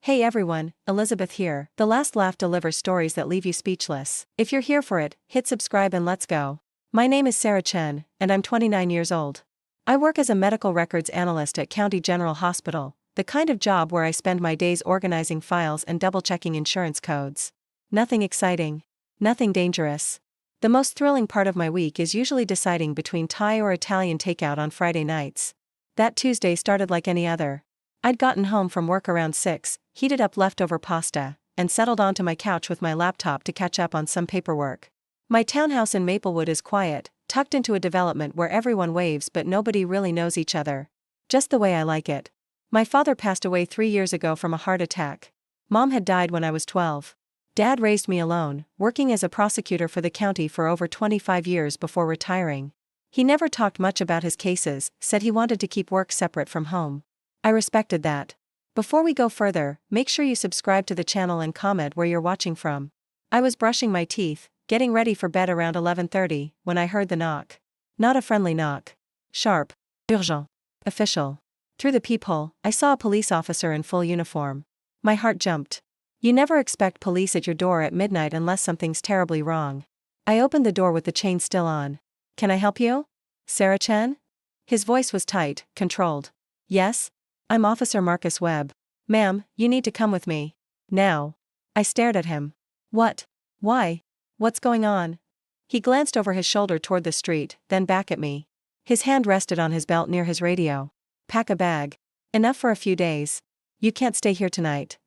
Hey everyone, Elizabeth here. The Last Laugh delivers stories that leave you speechless. If you're here for it, hit subscribe and let's go. My name is Sarah Chen, and I'm 29 years old. I work as a medical records analyst at County General Hospital, the kind of job where I spend my days organizing files and double-checking insurance codes. Nothing exciting. Nothing dangerous. The most thrilling part of my week is usually deciding between Thai or Italian takeout on Friday nights. That Tuesday started like any other. I'd gotten home from work around 6, heated up leftover pasta, and settled onto my couch with my laptop to catch up on some paperwork. My townhouse in Maplewood is quiet, tucked into a development where everyone waves but nobody really knows each other. Just the way I like it. My father passed away 3 years ago from a heart attack. Mom had died when I was 12. Dad raised me alone, working as a prosecutor for the county for over 25 years before retiring. He never talked much about his cases, said he wanted to keep work separate from home. I respected that. Before we go further, make sure you subscribe to the channel and comment where you're watching from. I was brushing my teeth, getting ready for bed around 11:30, when I heard the knock. Not a friendly knock. Sharp. Urgent. Official. Through the peephole, I saw a police officer in full uniform. My heart jumped. You never expect police at your door at midnight unless something's terribly wrong. I opened the door with the chain still on. Can I help you? Sarah Chen? His voice was tight, controlled. Yes? I'm Officer Marcus Webb. Ma'am, you need to come with me. Now. I stared at him. What? Why? What's going on? He glanced over his shoulder toward the street, then back at me. His hand rested on his belt near his radio. Pack a bag. Enough for a few days. You can't stay here tonight.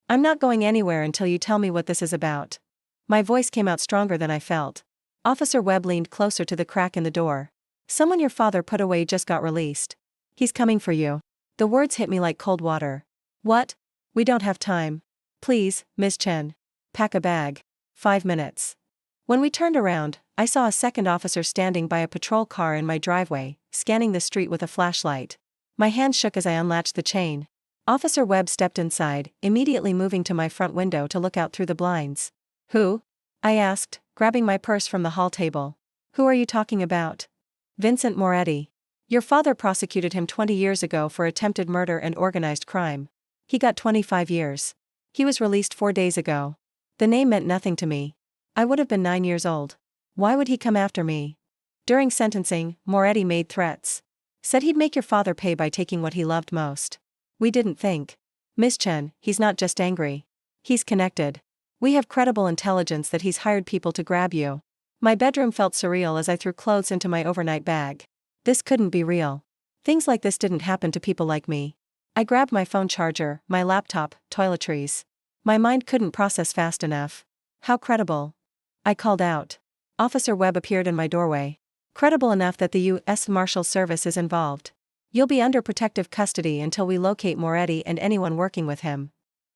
I'm not going anywhere until you tell me what this is about. My voice came out stronger than I felt. Officer Webb leaned closer to the crack in the door. Someone your father put away just got released. He's coming for you. The words hit me like cold water. What? We don't have time. Please, Ms. Chen. Pack a bag. 5 minutes. When we turned around, I saw a second officer standing by a patrol car in my driveway, scanning the street with a flashlight. My hand shook as I unlatched the chain. Officer Webb stepped inside, immediately moving to my front window to look out through the blinds. Who? I asked, grabbing my purse from the hall table. Who are you talking about? Vincent Moretti. Your father prosecuted him 20 years ago for attempted murder and organized crime. He got 25 years. He was released 4 days ago. The name meant nothing to me. I would have been 9 years old. Why would he come after me? During sentencing, Moretti made threats. Said he'd make your father pay by taking what he loved most. We didn't think. Miss Chen, he's not just angry. He's connected. We have credible intelligence that he's hired people to grab you. My bedroom felt surreal as I threw clothes into my overnight bag. This couldn't be real. Things like this didn't happen to people like me. I grabbed my phone charger, my laptop, toiletries. My mind couldn't process fast enough. How credible? I called out. Officer Webb appeared in my doorway. Credible enough that the U.S. Marshal Service is involved. You'll be under protective custody until we locate Moretti and anyone working with him.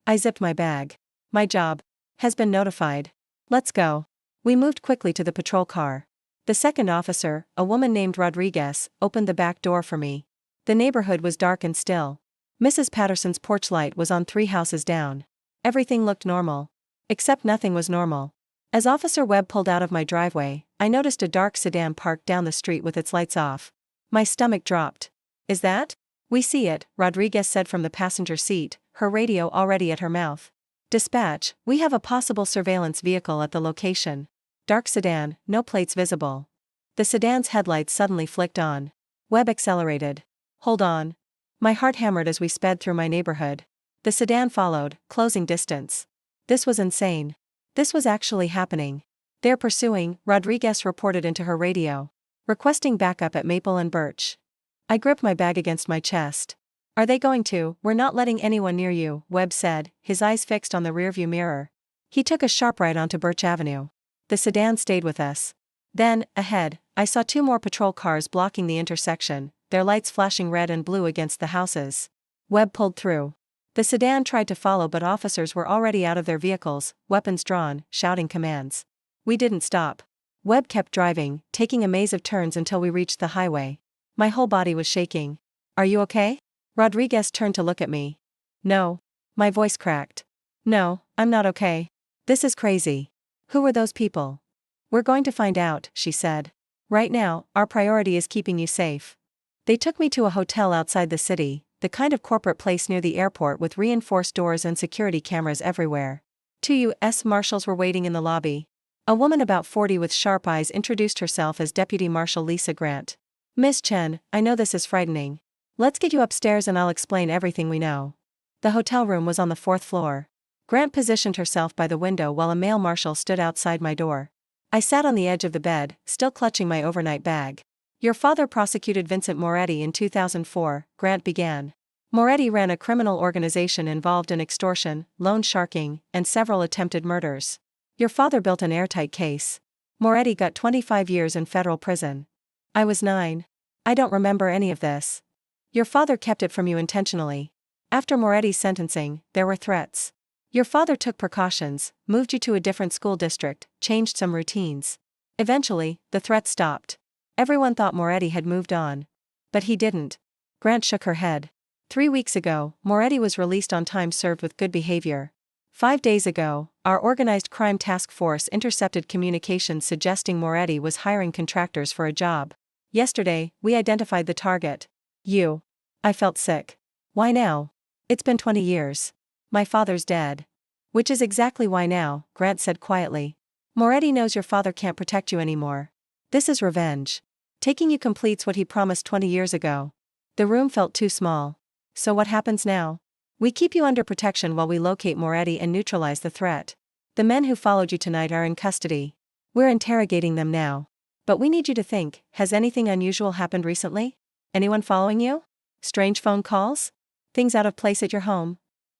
I zipped my bag. My job has been notified. Let's go. We moved quickly to the patrol car. The second officer, a woman named Rodriguez, opened the back door for me. The neighborhood was dark and still. Mrs. Patterson's porch light was on 3 houses down. Everything looked normal. Except nothing was normal. As Officer Webb pulled out of my driveway, I noticed a dark sedan parked down the street with its lights off. My stomach dropped. Is that? We see it, Rodriguez said from the passenger seat, her radio already at her mouth. Dispatch, we have a possible surveillance vehicle at the location. Dark sedan, no plates visible. The sedan's headlights suddenly flicked on. Webb accelerated. Hold on. My heart hammered as we sped through my neighborhood. The sedan followed, closing distance. This was insane. This was actually happening. They're pursuing, Rodriguez reported into her radio. Requesting backup at Maple and Birch. I gripped my bag against my chest. Are they going to? We're not letting anyone near you, Webb said, his eyes fixed on the rearview mirror. He took a sharp right onto Birch Avenue. The sedan stayed with us. Then, ahead, I saw 2 more patrol cars blocking the intersection, their lights flashing red and blue against the houses. Webb pulled through. The sedan tried to follow but officers were already out of their vehicles, weapons drawn, shouting commands. We didn't stop. Webb kept driving, taking a maze of turns until we reached the highway. My whole body was shaking. Are you okay? Rodriguez turned to look at me. No. My voice cracked. No, I'm not okay. This is crazy. Who were those people? We're going to find out, she said. Right now, our priority is keeping you safe. They took me to a hotel outside the city, the kind of corporate place near the airport with reinforced doors and security cameras everywhere. 2 U.S. Marshals were waiting in the lobby. A woman about 40 with sharp eyes introduced herself as Deputy Marshal Lisa Grant. "Miss Chen, I know this is frightening. Let's get you upstairs and I'll explain everything we know." The hotel room was on the 4th floor. Grant positioned herself by the window while a male marshal stood outside my door. I sat on the edge of the bed, still clutching my overnight bag. "Your father prosecuted Vincent Moretti in 2004, Grant began. Moretti ran a criminal organization involved in extortion, loan sharking, and several attempted murders. Your father built an airtight case. Moretti got 25 years in federal prison. I was 9. I don't remember any of this. Your father kept it from you intentionally. After Moretti's sentencing, there were threats. Your father took precautions, moved you to a different school district, changed some routines. Eventually, the threats stopped. Everyone thought Moretti had moved on. But he didn't." Grant shook her head. 3 weeks ago, Moretti was released on time served with good behavior. 5 days ago, our organized crime task force intercepted communications suggesting Moretti was hiring contractors for a job. Yesterday, we identified the target. You. I felt sick. "Why now? It's been 20 years. My father's dead." "Which is exactly why now," Grant said quietly. "Moretti knows your father can't protect you anymore. This is revenge. Taking you completes what he promised 20 years ago." The room felt too small. "So what happens now?" "We keep you under protection while we locate Moretti and neutralize the threat. The men who followed you tonight are in custody. We're interrogating them now. But we need you to think, has anything unusual happened recently? Anyone following you? Strange phone calls? Things out of place at your home?"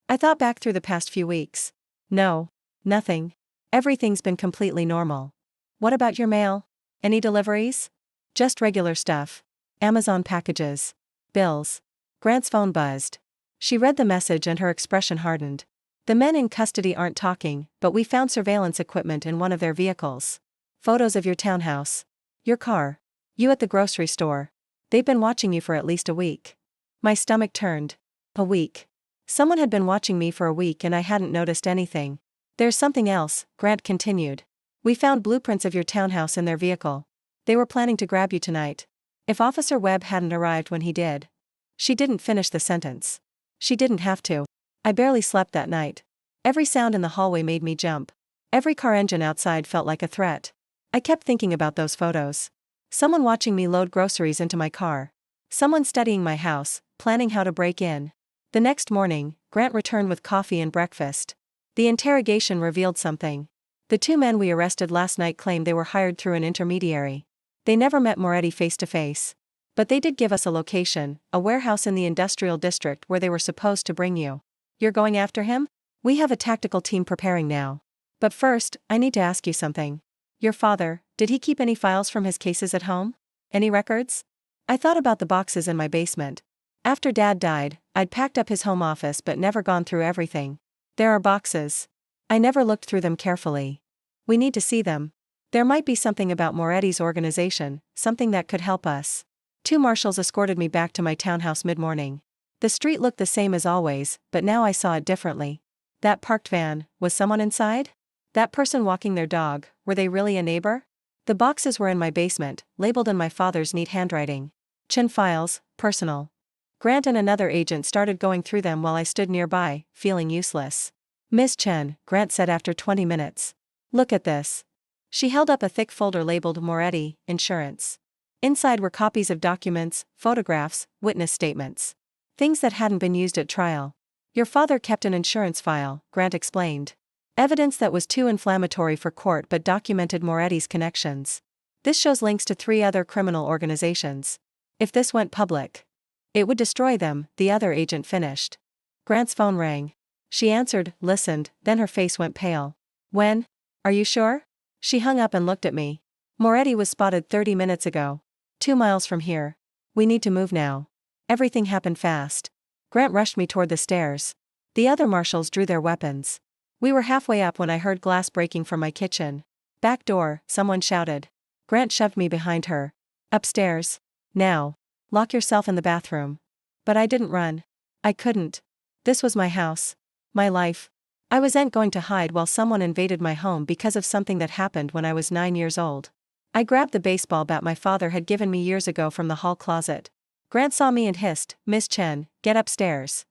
I thought back through the past few weeks. "No. Nothing. Everything's been completely normal." "What about your mail? Any deliveries?" "Just regular stuff. Amazon packages. Bills." Grant's phone buzzed. She read the message and her expression hardened. "The men in custody aren't talking, but we found surveillance equipment in one of their vehicles. Photos of your townhouse. Your car. You at the grocery store. They've been watching you for at least a week." My stomach turned. A week. Someone had been watching me for a week and I hadn't noticed anything. "There's something else," Grant continued. "We found blueprints of your townhouse in their vehicle. They were planning to grab you tonight. If Officer Webb hadn't arrived when he did." She didn't finish the sentence. She didn't have to. I barely slept that night. Every sound in the hallway made me jump. Every car engine outside felt like a threat. I kept thinking about those photos. Someone watching me load groceries into my car. Someone studying my house, planning how to break in. The next morning, Grant returned with coffee and breakfast. The interrogation revealed something. The 2 men we arrested last night claimed they were hired through an intermediary. They never met Moretti face to face. But they did give us a location, a warehouse in the industrial district where they were supposed to bring you. "You're going after him?" "We have a tactical team preparing now. But first, I need to ask you something. Your father, did he keep any files from his cases at home? Any records?" I thought about the boxes in my basement. After Dad died, I'd packed up his home office but never gone through everything. There are boxes. I never looked through them carefully. We need to see them. There might be something about Moretti's organization, something that could help us. 2 marshals escorted me back to my townhouse mid-morning. The street looked the same as always, but now I saw it differently. That parked van, was someone inside? That person walking their dog, were they really a neighbor? The boxes were in my basement, labeled in my father's neat handwriting. "Chen files, personal." Grant and another agent started going through them while I stood nearby, feeling useless. "Miss Chen," Grant said after 20 minutes. "Look at this." She held up a thick folder labeled Moretti, Insurance. Inside were copies of documents, photographs, witness statements. Things that hadn't been used at trial. "Your father kept an insurance file," Grant explained. Evidence that was too inflammatory for court but documented Moretti's connections. "This shows links to 3 other criminal organizations. If this went public, it would destroy them," the other agent finished. Grant's phone rang. She answered, listened, then her face went pale. "When? Are you sure?" She hung up and looked at me. "Moretti was spotted 30 minutes ago. 2 miles from here. We need to move now." Everything happened fast. Grant rushed me toward the stairs. The other marshals drew their weapons. We were halfway up when I heard glass breaking from my kitchen. "Back door," someone shouted. Grant shoved me behind her. "Upstairs. Now. Lock yourself in the bathroom." But I didn't run. I couldn't. This was my house. My life. I wasn't going to hide while someone invaded my home because of something that happened when I was 9 years old. I grabbed the baseball bat my father had given me years ago from the hall closet. Grant saw me and hissed, "Miss Chen, get upstairs."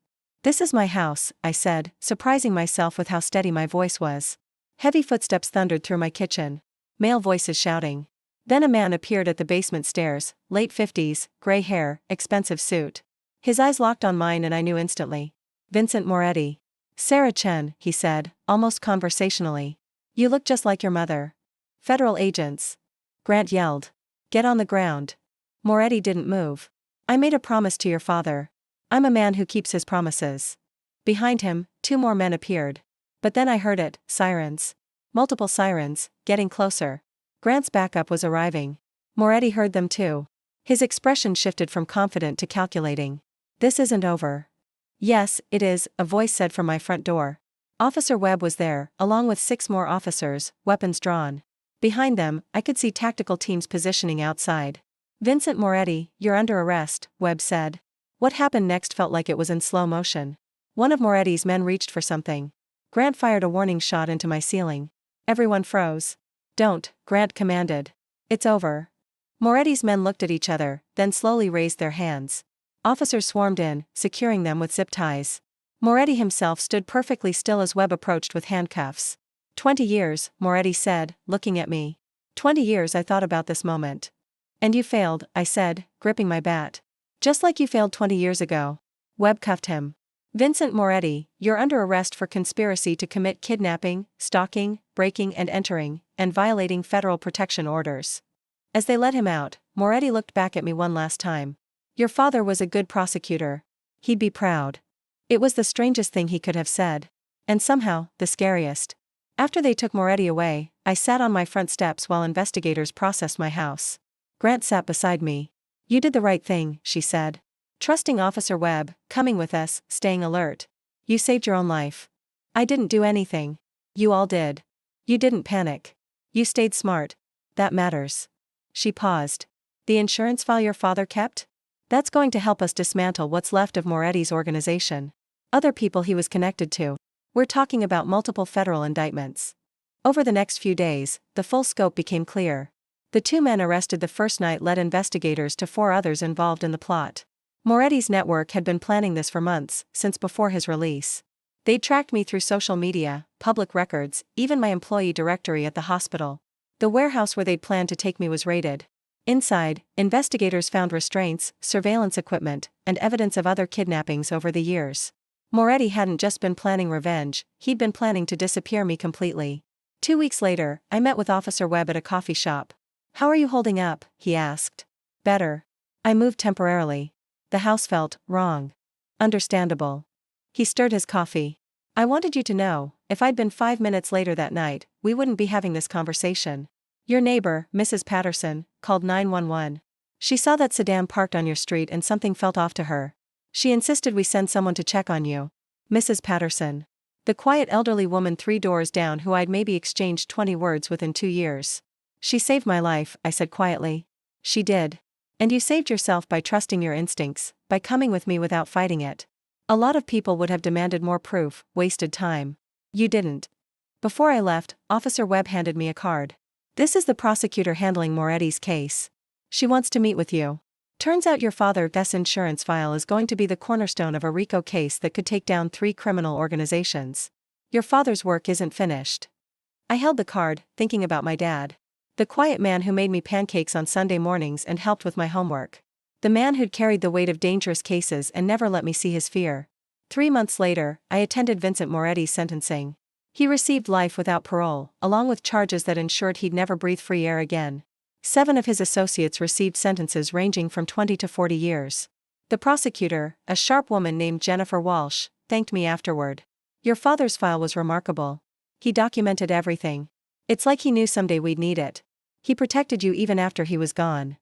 "This is my house," I said, surprising myself with how steady my voice was. Heavy footsteps thundered through my kitchen. Male voices shouting. Then a man appeared at the basement stairs, late 50s, gray hair, expensive suit. His eyes locked on mine and I knew instantly. Vincent Moretti. "Sarah Chen," he said, almost conversationally. "You look just like your mother." "Federal agents." Grant yelled. "Get on the ground." Moretti didn't move. "I made a promise to your father. I'm a man who keeps his promises." Behind him, 2 more men appeared. But then I heard it, sirens. Multiple sirens, getting closer. Grant's backup was arriving. Moretti heard them too. His expression shifted from confident to calculating. "This isn't over." "Yes, it is," a voice said from my front door. Officer Webb was there, along with 6 more officers, weapons drawn. Behind them, I could see tactical teams positioning outside. "Vincent Moretti, you're under arrest," Webb said. What happened next felt like it was in slow motion. One of Moretti's men reached for something. Grant fired a warning shot into my ceiling. Everyone froze. "Don't," Grant commanded. "It's over." Moretti's men looked at each other, then slowly raised their hands. Officers swarmed in, securing them with zip ties. Moretti himself stood perfectly still as Webb approached with handcuffs. 20 years, Moretti said, looking at me. 20 years I thought about this moment. "And you failed," I said, gripping my bat. "Just like you failed 20 years ago." Webb cuffed him. "Vincent Moretti, you're under arrest for conspiracy to commit kidnapping, stalking, breaking and entering, and violating federal protection orders." As they let him out, Moretti looked back at me one last time. "Your father was a good prosecutor. He'd be proud." It was the strangest thing he could have said. And somehow, the scariest. After they took Moretti away, I sat on my front steps while investigators processed my house. Grant sat beside me. "You did the right thing," she said. "Trusting Officer Webb, coming with us, staying alert. You saved your own life." "I didn't do anything." "You all did. You didn't panic. You stayed smart. That matters." She paused. "The insurance file your father kept? That's going to help us dismantle what's left of Moretti's organization. Other people he was connected to. We're talking about multiple federal indictments." Over the next few days, the full scope became clear. The 2 men arrested the first night led investigators to 4 others involved in the plot. Moretti's network had been planning this for months, since before his release. They'd tracked me through social media, public records, even my employee directory at the hospital. The warehouse where they'd planned to take me was raided. Inside, investigators found restraints, surveillance equipment, and evidence of other kidnappings over the years. Moretti hadn't just been planning revenge, he'd been planning to disappear me completely. 2 weeks later, I met with Officer Webb at a coffee shop. "How are you holding up?" he asked. "Better. I moved temporarily. The house felt wrong." "Understandable." He stirred his coffee. "I wanted you to know, if I'd been 5 minutes later that night, we wouldn't be having this conversation. Your neighbor, Mrs. Patterson, called 911. She saw that sedan parked on your street and something felt off to her. She insisted we send someone to check on you." Mrs. Patterson. The quiet elderly woman 3 doors down who I'd maybe exchanged 20 words with in 2 years. "She saved my life," I said quietly. "She did. And you saved yourself by trusting your instincts, by coming with me without fighting it. A lot of people would have demanded more proof, wasted time. You didn't." Before I left, Officer Webb handed me a card. "This is the prosecutor handling Moretti's case. She wants to meet with you. Turns out your father's insurance file is going to be the cornerstone of a RICO case that could take down 3 criminal organizations. Your father's work isn't finished." I held the card, thinking about my dad. The quiet man who made me pancakes on Sunday mornings and helped with my homework. The man who'd carried the weight of dangerous cases and never let me see his fear. 3 months later, I attended Vincent Moretti's sentencing. He received life without parole, along with charges that ensured he'd never breathe free air again. 7 of his associates received sentences ranging from 20 to 40 years. The prosecutor, a sharp woman named Jennifer Walsh, thanked me afterward. "Your father's file was remarkable. He documented everything. It's like he knew someday we'd need it. He protected you even after he was gone."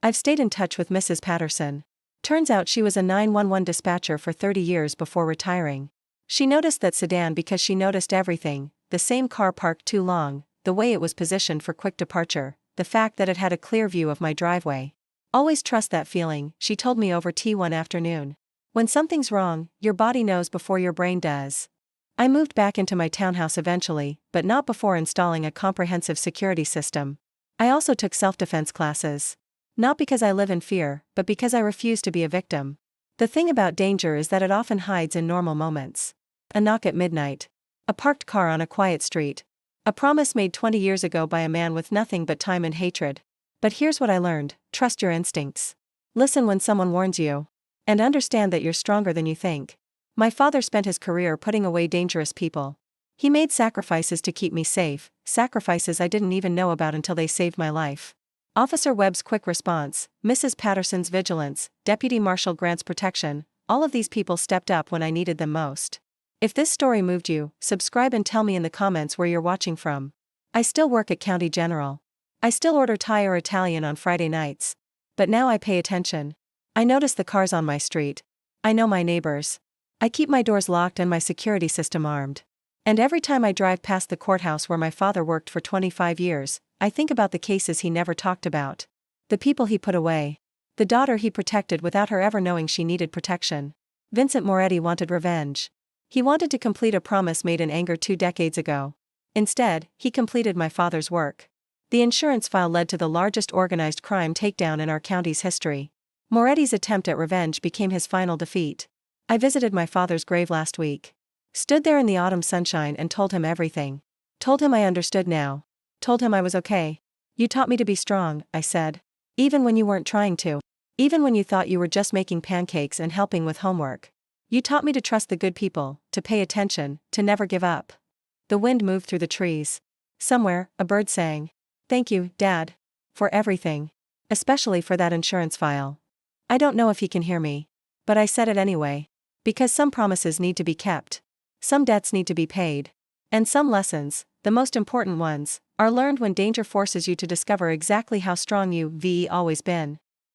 I've stayed in touch with Mrs. Patterson. Turns out she was a 911 dispatcher for 30 years before retiring. She noticed that sedan because she noticed everything: the same car parked too long, the way it was positioned for quick departure, the fact that it had a clear view of my driveway. "Always trust that feeling," she told me over tea one afternoon. "When something's wrong, your body knows before your brain does." I moved back into my townhouse eventually, but not before installing a comprehensive security system. I also took self-defense classes. Not because I live in fear, but because I refuse to be a victim. The thing about danger is that it often hides in normal moments. A knock at midnight. A parked car on a quiet street. A promise made 20 years ago by a man with nothing but time and hatred. But here's what I learned: trust your instincts. Listen when someone warns you. And understand that you're stronger than you think. My father spent his career putting away dangerous people. He made sacrifices to keep me safe, sacrifices I didn't even know about until they saved my life. Officer Webb's quick response, Mrs. Patterson's vigilance, Deputy Marshal Grant's protection, all of these people stepped up when I needed them most. If this story moved you, subscribe and tell me in the comments where you're watching from. I still work at County General. I still order Thai or Italian on Friday nights. But now I pay attention. I notice the cars on my street. I know my neighbors. I keep my doors locked and my security system armed. And every time I drive past the courthouse where my father worked for 25 years, I think about the cases he never talked about. The people he put away. The daughter he protected without her ever knowing she needed protection. Vincent Moretti wanted revenge. He wanted to complete a promise made in anger 2 decades ago. Instead, he completed my father's work. The insurance file led to the largest organized crime takedown in our county's history. Moretti's attempt at revenge became his final defeat. I visited my father's grave last week. Stood there in the autumn sunshine and told him everything. Told him I understood now. Told him I was okay. You taught me to be strong, I said. Even when you weren't trying to. Even when you thought you were just making pancakes and helping with homework. You taught me to trust the good people, to pay attention, to never give up. The wind moved through the trees. Somewhere, a bird sang. Thank you, Dad. For everything. Especially for that insurance file. I don't know if he can hear me. But I said it anyway. Because some promises need to be kept. Some debts need to be paid. And some lessons, the most important ones, are learned when danger forces you to discover exactly how strong you've always been.